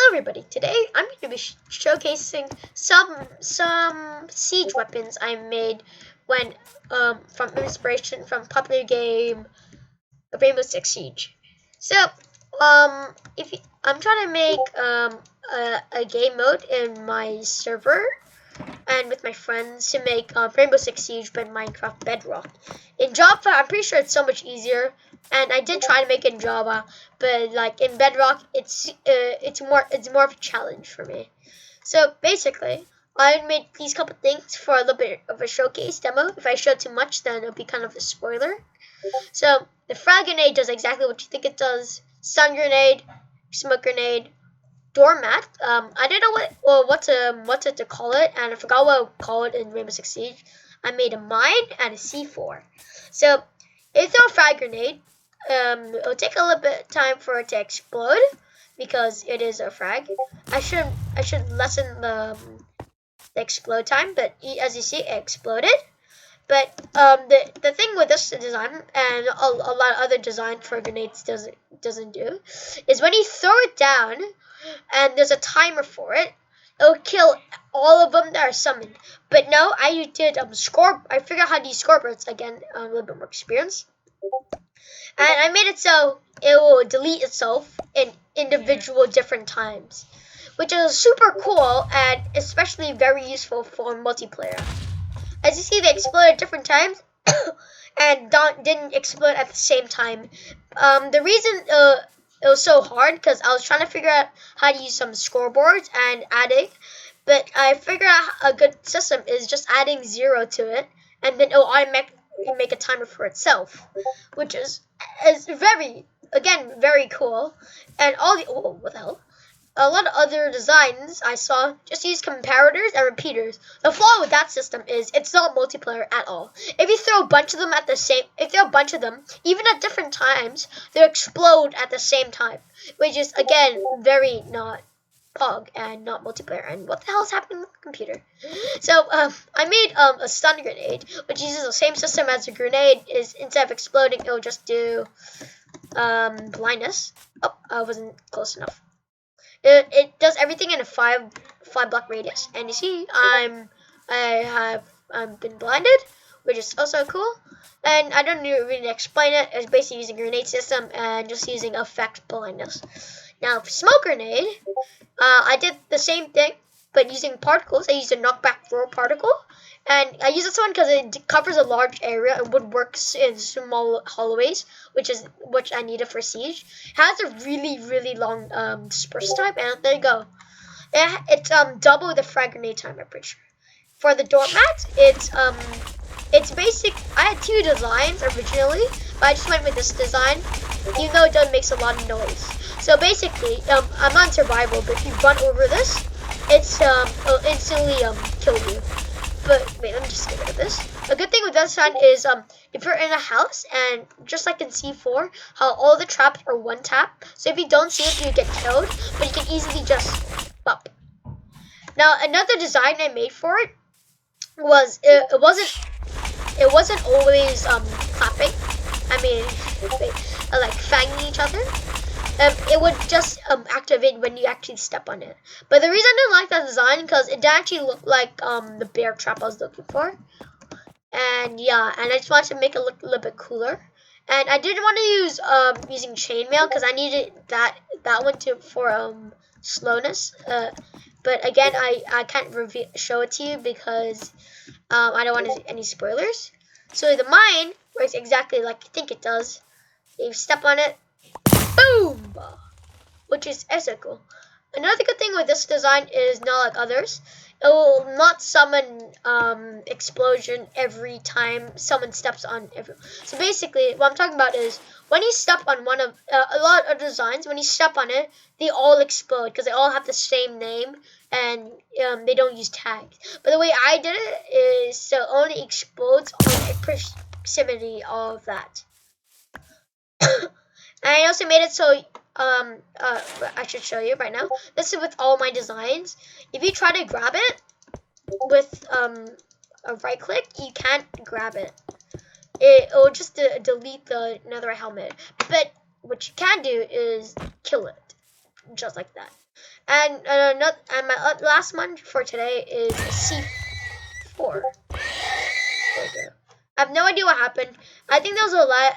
Hello everybody, today I'm going to be showcasing some siege weapons I made when from inspiration from popular game Rainbow Six Siege. So I'm trying to make a game mode in my server and with my friends to make Rainbow Six Siege but Minecraft Bedrock. In Java, I'm pretty sure it's so much easier, and I did try to make it in Java, but like in Bedrock, it's more of a challenge for me. So basically, I made these couple things for a little bit of a showcase demo. If I show too much, then it'll be kind of a spoiler. So the frag grenade does exactly what you think it does. Stun grenade, smoke grenade, doormat. I didn't know what to call it, and I forgot what I call it in Rainbow Six Siege. I made a mine and a C4. So if you throw a frag grenade, it'll take a little bit of time for it to explode because it is a frag. I should lessen the explode time, but as you see, it exploded. But the thing with this design and a lot of other design for grenades doesn't do is when you throw it down and there's a timer for it, it'll kill all of them that are summoned. But no, I did I figured out how to use scoreboards again, a little bit more experience, and I made it so it will delete itself in individual different times, which is super cool and especially very useful for multiplayer. As you see, they explode at different times and didn't explode at the same time. The reason it was so hard because I was trying to figure out how to use some scoreboards and adding, but I figured out a good system is just adding 0 to it, and then it'll automatically make a timer for itself, which is very cool. And what the hell? A lot of other designs I saw just use comparators and repeaters. The flaw with that system is it's not multiplayer at all. If you throw a bunch of them even at different times, they'll explode at the same time, which is again very not POG and not multiplayer. And what the hell is happening with the computer? So I made a stun grenade, which uses the same system as a grenade. Is instead of exploding, it'll just do blindness. Oh, I wasn't close enough. It does everything in a 5 block radius, and you see I've been blinded, which is also cool. And I don't really explain it. It's basically using a grenade system and just using effect blindness. Now for smoke grenade, I did the same thing but using particles. I used a knockback throw particle, and I use this one because it covers a large area and would work in small hallways, which I needed for siege. It has a really long disperse time, and there you go. It's double the frag grenade time, I'm pretty sure. For the doormat, it's basic. I had 2 designs originally, but I just went with this design, even though it does makes a lot of noise. So basically, I'm on survival, but if you run over this, it'll instantly kill you. But wait, let me just get rid of this. A good thing with this design is if you're in a house, and just like in C4, how all the traps are one tap. So if you don't see it, you get killed, but you can easily just bop. Now another design I made for it was it wasn't always clapping. I mean, like fanging each other. It would just activate when you actually step on it. But the reason I didn't like that design because it didn't actually look like the bear trap I was looking for. And yeah, and I just wanted to make it look a little bit cooler. And I didn't want to use using chainmail because I needed that one for slowness. But again, I can't show it to you because I don't want any spoilers. So the mine works exactly like you think it does. You step on it, boom, which is so cool. Another good thing with this design is not like others. It will not summon explosion every time someone steps on everyone. So basically, what I'm talking about is when you step on one of a lot of designs, when you step on it, they all explode because they all have the same name and they don't use tags. But the way I did it is so it only explodes on proximity of that. And I also made it so I should show you right now. This is with all my designs. If you try to grab it with a right click, you can't grab it. It will just delete the netherite helmet. But what you can do is kill it, just like that. And my last one for today is a C4. There we go. I have no idea what happened. I think there was a lot.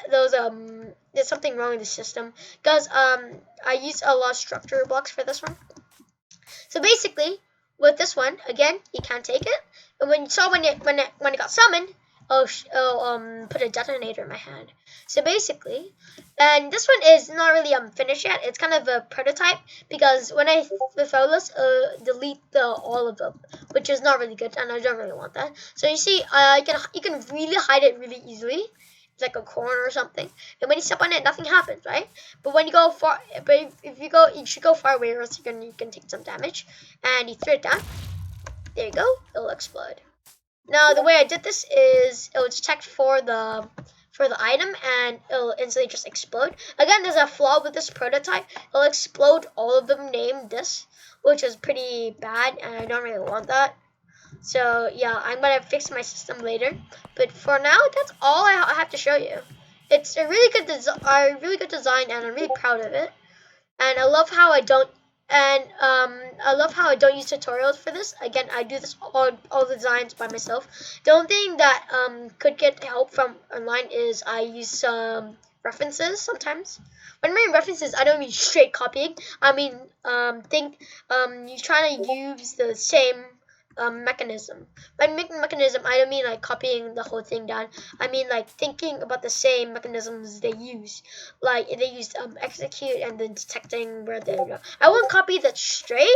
There's something wrong with the system because I used a lot of structure blocks for this one. So basically, with this one, again, you can't take it. And when you saw when it got summoned, put a detonator in my hand. So basically, and this one is not really finished yet. It's kind of a prototype because when I throw this, delete all of them, which is not really good, and I don't really want that. So you see, you can really hide it really easily. It's like a corner or something, and when you step on it, nothing happens, right? But when you go far, but if you go, you should go far away, or else you can take some damage. And you throw it down. There you go. It'll explode. Now the way I did this is it will detect for the item and it'll instantly just explode. Again, there's a flaw with this prototype. It'll explode all of them named this, which is pretty bad, and I don't really want that. So yeah, I'm gonna fix my system later. But for now, that's all I have to show you. It's a really good design, and I'm really proud of it. And I love how I don't use tutorials for this. Again, I do this all the designs by myself. The only thing that could get help from online is I use some references sometimes. When I mean references, I don't mean straight copying. I mean you trying to use the same mechanism. By making mechanism, I don't mean like copying the whole thing down. I mean like thinking about the same mechanisms they use. Like they use execute and then detecting where they go. I won't copy that straight.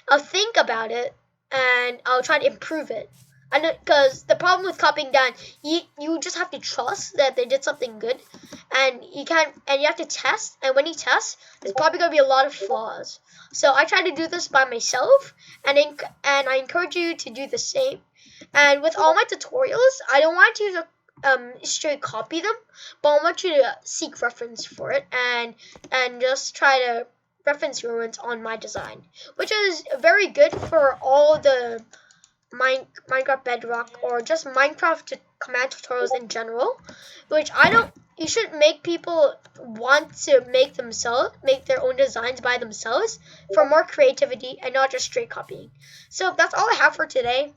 I'll think about it and I'll try to improve it. I know, because the problem with copying down, you just have to trust that they did something good, and you have to test. And when you test, there's probably gonna be a lot of flaws. So I try to do this by myself, and I encourage you to do the same. And with all my tutorials, I don't want you to straight copy them, but I want you to seek reference for it and just try to reference your ones on my design, which is very good for all the Minecraft Bedrock or just Minecraft command tutorials in general, which you should make people want to make their own designs by themselves for more creativity and not just straight copying. So that's all I have for today.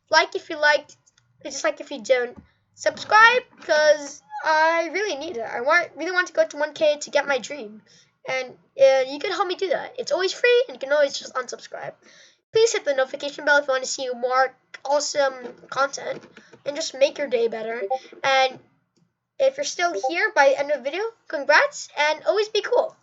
Like if you liked, dislike if you don't. Subscribe because I really need it. I really want to go to 1K to get my dream. And you can help me do that. It's always free, and you can always just unsubscribe. Please hit the notification bell if you want to see more awesome content and just make your day better. And if you're still here by the end of the video, congrats and always be cool.